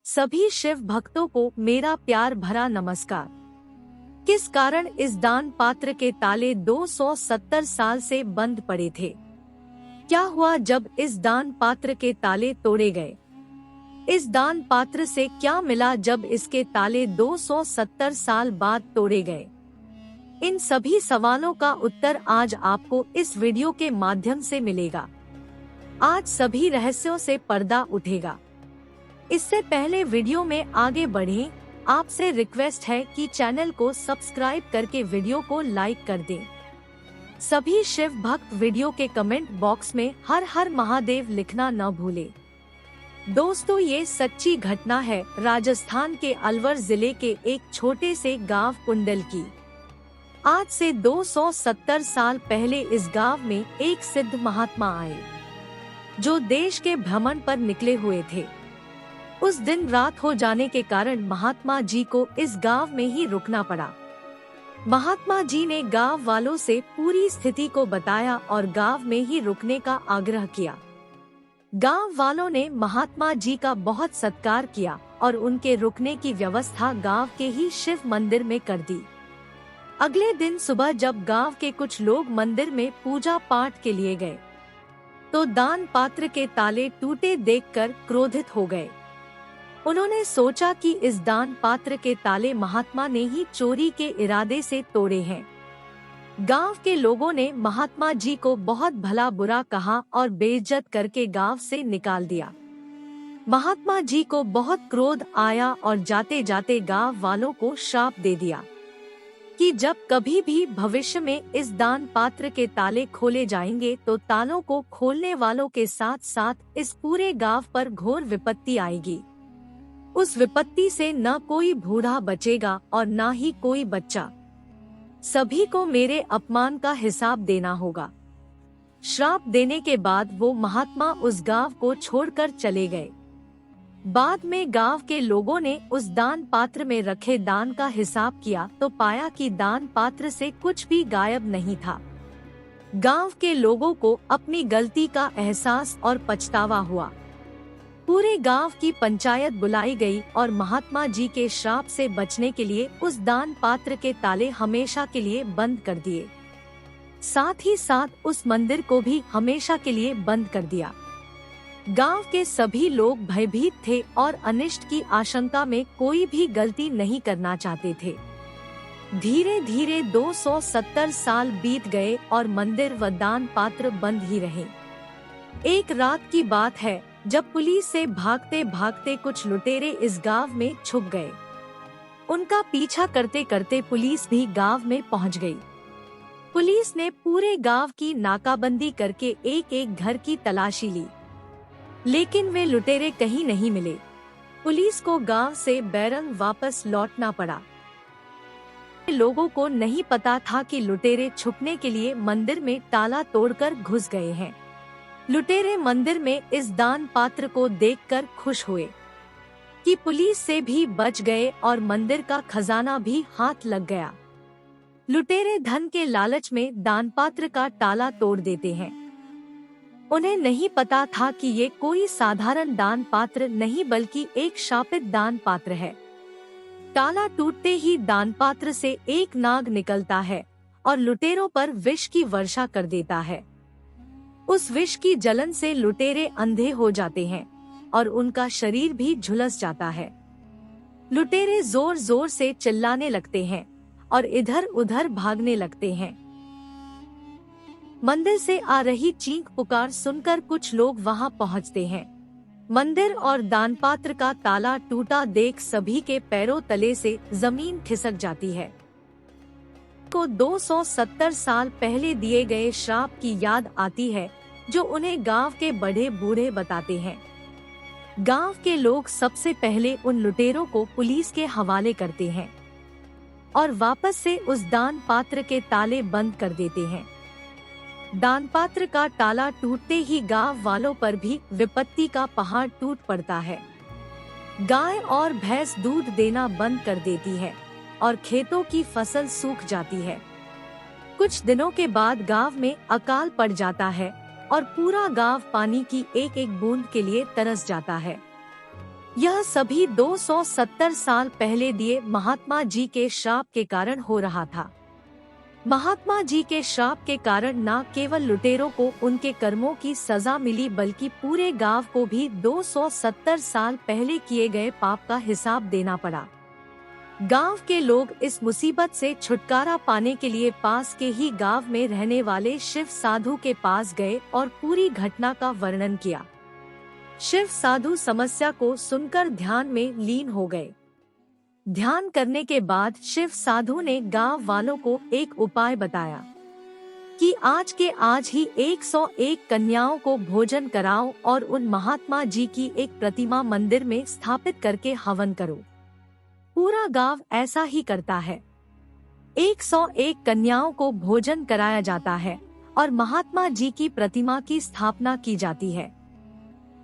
सभी शिव भक्तों को मेरा प्यार भरा नमस्कार। किस कारण इस दान पात्र के ताले 270 साल से बंद पड़े थे? क्या हुआ जब इस दान पात्र के ताले तोड़े गए? इस दान पात्र से क्या मिला जब इसके ताले 270 साल बाद तोड़े गए? इन सभी सवालों का उत्तर आज आपको इस वीडियो के माध्यम से मिलेगा। आज सभी रहस्यों से पर्दा उठेगा। इससे पहले वीडियो में आगे बढ़ें, आपसे रिक्वेस्ट है कि चैनल को सब्सक्राइब करके वीडियो को लाइक कर दें। सभी शिव भक्त वीडियो के कमेंट बॉक्स में हर हर महादेव लिखना न भूलें। दोस्तों, ये सच्ची घटना है राजस्थान के अलवर जिले के एक छोटे से गांव कुंडल की। आज से 270 साल पहले इस गांव में एक सिद्ध महात्मा आए, जो देश के भ्रमण पर निकले हुए थे। उस दिन रात हो जाने के कारण महात्मा जी को इस गांव में ही रुकना पड़ा। महात्मा जी ने गांव वालों से पूरी स्थिति को बताया और गांव में ही रुकने का आग्रह किया। गांव वालों ने महात्मा जी का बहुत सत्कार किया और उनके रुकने की व्यवस्था गांव के ही शिव मंदिर में कर दी। अगले दिन सुबह जब गांव के कुछ लोग मंदिर में पूजा पाठ के लिए गए, तो दान पात्र के ताले टूटे देखकर क्रोधित हो गए। उन्होंने सोचा कि इस दान पात्र के ताले महात्मा ने ही चोरी के इरादे से तोड़े हैं। गांव के लोगों ने महात्मा जी को बहुत भला बुरा कहा और बेइज्जत करके गांव से निकाल दिया। महात्मा जी को बहुत क्रोध आया और जाते जाते गांव वालों को श्राप दे दिया कि जब कभी भी भविष्य में इस दान पात्र के ताले खोले जाएंगे तो तालों को खोलने वालों के साथ साथ इस पूरे गांव पर घोर विपत्ति आएगी। उस विपत्ति से न कोई बूढ़ा बचेगा और न ही कोई बच्चा। सभी को मेरे अपमान का हिसाब देना होगा। श्राप देने के बाद वो महात्मा उस गांव को छोड़कर चले गए। बाद में गांव के लोगों ने उस दान पात्र में रखे दान का हिसाब किया तो पाया कि दान पात्र से कुछ भी गायब नहीं था। गांव के लोगों को अपनी गलती का एहसास और पछतावा हुआ। पूरे गांव की पंचायत बुलाई गई और महात्मा जी के श्राप से बचने के लिए उस दान पात्र के ताले हमेशा के लिए बंद कर दिए। साथ ही साथ उस मंदिर को भी हमेशा के लिए बंद कर दिया। गांव के सभी लोग भयभीत थे और अनिष्ट की आशंका में कोई भी गलती नहीं करना चाहते थे। धीरे धीरे 270 साल बीत गए और मंदिर व दान पात्र बंद ही रहे। एक रात की बात है जब पुलिस से भागते भागते कुछ लुटेरे इस गांव में छुप गए। उनका पीछा करते करते पुलिस भी गांव में पहुंच गई। पुलिस ने पूरे गांव की नाकाबंदी करके एक एक घर की तलाशी ली, लेकिन वे लुटेरे कहीं नहीं मिले। पुलिस को गांव से बैरंग वापस लौटना पड़ा। लोगों को नहीं पता था कि लुटेरे छुपने के लिए मंदिर में ताला तोड़कर घुस गए हैं। लुटेरे मंदिर में इस दान पात्र को देखकर खुश हुए कि पुलिस से भी बच गए और मंदिर का खजाना भी हाथ लग गया। लुटेरे धन के लालच में दान पात्र का ताला तोड़ देते हैं। उन्हें नहीं पता था कि ये कोई साधारण दान पात्र नहीं बल्कि एक शापित दान पात्र है। ताला टूटते ही दान पात्र से एक नाग निकलता है और लुटेरों पर विष की वर्षा कर देता है। उस विष की जलन से लुटेरे अंधे हो जाते हैं और उनका शरीर भी झुलस जाता है। लुटेरे जोर जोर से चिल्लाने लगते हैं और इधर उधर भागने लगते हैं। मंदिर से आ रही चीख पुकार सुनकर कुछ लोग वहां पहुंचते हैं। मंदिर और दानपात्र का ताला टूटा देख सभी के पैरों तले से जमीन खिसक जाती है। को 270 साल पहले दिए गए श्राप की याद आती है, जो उन्हें गांव के बड़े बूढ़े बताते हैं। गांव के लोग सबसे पहले उन लुटेरों को पुलिस के हवाले करते हैं और वापस से उस दान पात्र के ताले बंद कर देते हैं। दान पात्र का ताला टूटते ही गांव वालों पर भी विपत्ति का पहाड़ टूट पड़ता है। गाय और भैंस दूध देना बंद कर देती है और खेतों की फसल सूख जाती है। कुछ दिनों के बाद गांव में अकाल पड़ जाता है और पूरा गांव पानी की एक एक बूंद के लिए तरस जाता है। यह सभी 270 साल पहले दिए महात्मा जी के श्राप के कारण हो रहा था। महात्मा जी के श्राप के कारण न केवल लुटेरों को उनके कर्मों की सजा मिली बल्कि पूरे गांव को भी 270 साल पहले किए गए पाप का हिसाब देना पड़ा। गांव के लोग इस मुसीबत से छुटकारा पाने के लिए पास के ही गांव में रहने वाले शिव साधु के पास गए और पूरी घटना का वर्णन किया। शिव साधु समस्या को सुनकर ध्यान में लीन हो गए। ध्यान करने के बाद शिव साधु ने गांव वालों को एक उपाय बताया कि आज के आज ही 101 कन्याओं को भोजन कराओ और उन महात्मा जी की एक प्रतिमा मंदिर में स्थापित करके हवन करो। पूरा गांव ऐसा ही करता है। 101 कन्याओं को भोजन कराया जाता है और महात्मा जी की प्रतिमा की स्थापना की जाती है।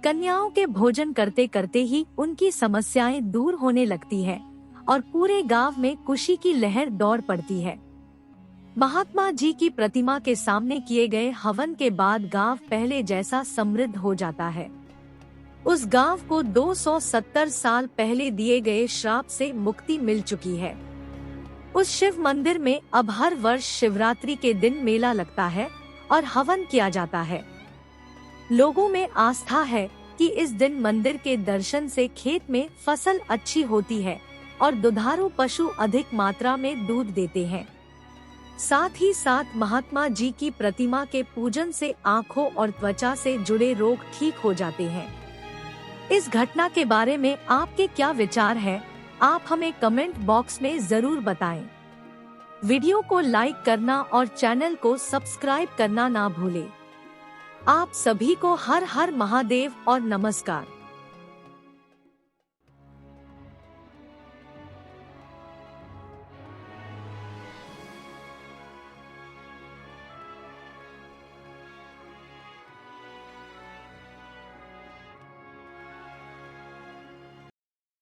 कन्याओं के भोजन करते करते ही उनकी समस्याएं दूर होने लगती है और पूरे गांव में खुशी की लहर दौड़ पड़ती है। महात्मा जी की प्रतिमा के सामने किए गए हवन के बाद गांव पहले जैसा समृद्ध हो जाता है। उस गांव को 270 साल पहले दिए गए श्राप से मुक्ति मिल चुकी है। उस शिव मंदिर में अब हर वर्ष शिवरात्रि के दिन मेला लगता है और हवन किया जाता है। लोगों में आस्था है कि इस दिन मंदिर के दर्शन से खेत में फसल अच्छी होती है और दुधारू पशु अधिक मात्रा में दूध देते हैं। साथ ही साथ महात्मा जी की प्रतिमा के पूजन से आँखों और त्वचा से जुड़े रोग ठीक हो जाते हैं। इस घटना के बारे में आपके क्या विचार हैं? आप हमें कमेंट बॉक्स में जरूर बताएं। वीडियो को लाइक करना और चैनल को सब्सक्राइब करना ना भूलें। आप सभी को हर हर महादेव और नमस्कार।